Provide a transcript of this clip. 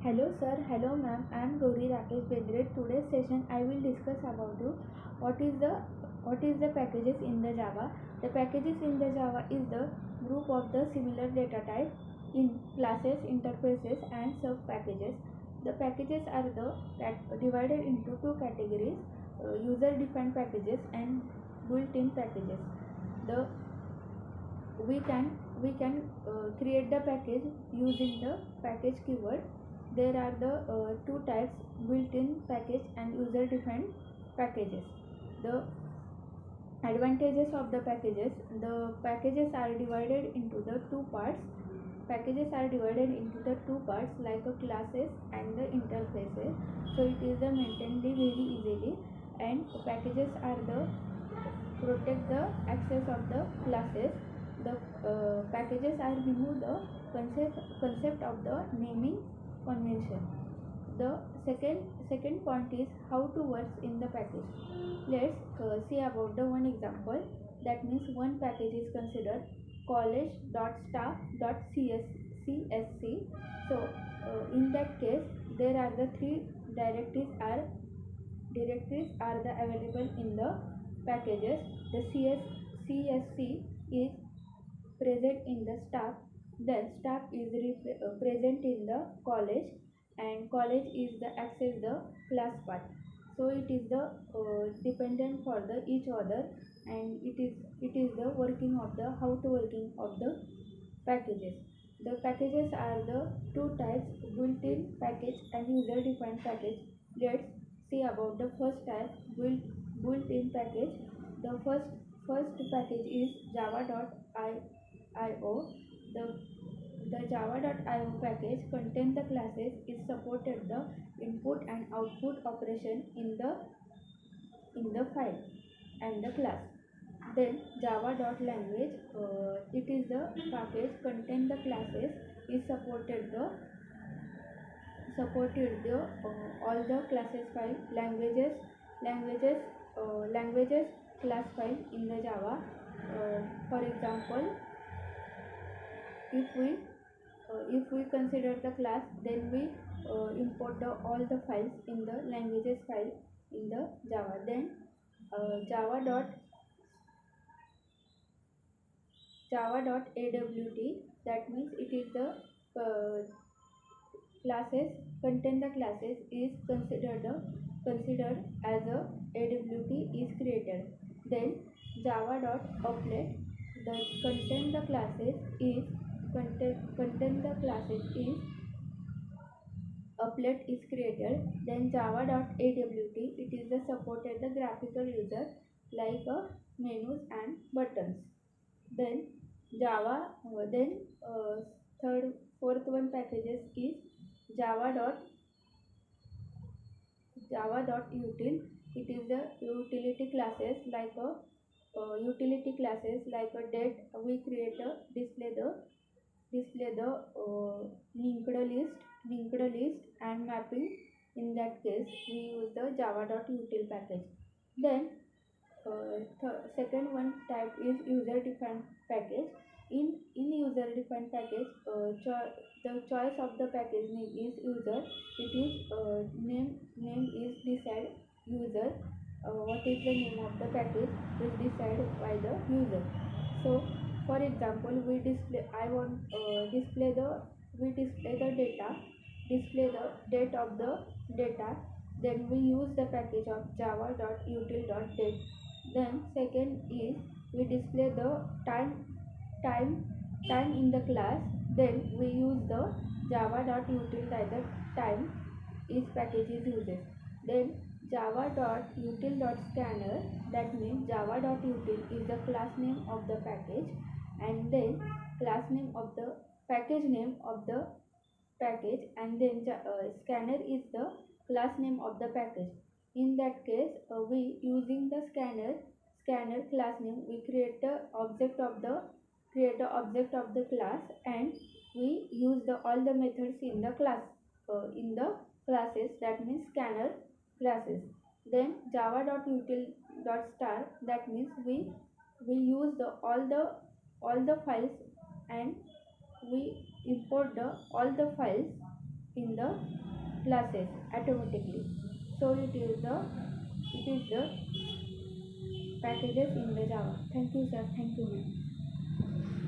Hello sir, hello ma'am. I am Gauri Rakesh Bendre. Today's session I will discuss about you what is the what is the packages in the Java. The packages in the Java is the group of the similar data type in classes, interfaces and sub packages. The packages are divided into two categories: user defined packages and built-in packages. The we can create the package using the package keyword. There are the two types: built-in package and user defined packages. The advantages of the packages are divided into the two parts like a classes and the interfaces, so it is maintained very easily. And packages are the protect the access of the classes. The packages are remove the concept of the naming convention. The second point is how to work in the package. Let's see about the one example. That means one package is considered college.staff.csc. So in that case, there are the three directories are the available in the packages. The CSC is present in the staff, then staff is present in the college, and college is the access the class part. So it is the dependent for the each other, and it is the working of the how to working of the packages. The packages are the two types: built-in package and user-defined package. Let's see about the first type, built-in package. The first package is java.io. The java.io package contains the classes. It supported the input and output operation in the file and the class. Then java.language, it is the package contain the classes. It supported the all the classes file, languages class file in the Java. For example, if we consider the class, then we import all the files in the languages file in the Java. Then java.awt, that means it is the classes contain the classes is considered as a awt is created. Then java.applet, the contain the classes is contain the classes is applet is created. Then java.awt, it is the supported the graphical user like menus and buttons. Then java then third fourth one packages is java.util. It is the utility classes like a date. We create a display the linked list and mapping. In that case, we use the java.util package. Then second one type is user defined package. In user defined package, the choice of the package name is user. It is name is decided user. What is the name of the package is decided by the user. So for example, we display I want display the we display the data display the date of the data. Then we use the package of java.util.date. Then second is we display the time time in the class. Then we use the java.util.time is package is uses. Then java.util.scanner, that means java.util is the class name of the package, and then class name of the package name of the package, and then scanner is the class name of the package. In that case, we using the scanner class name, we create the object of the class, and we use the all the methods in the classes, that means scanner classes. Then java.util.star, that means we use the all the files, and we import the all the files in the classes automatically. So it is the packages in the Java. Thank you, sir. Thank you, ma'am.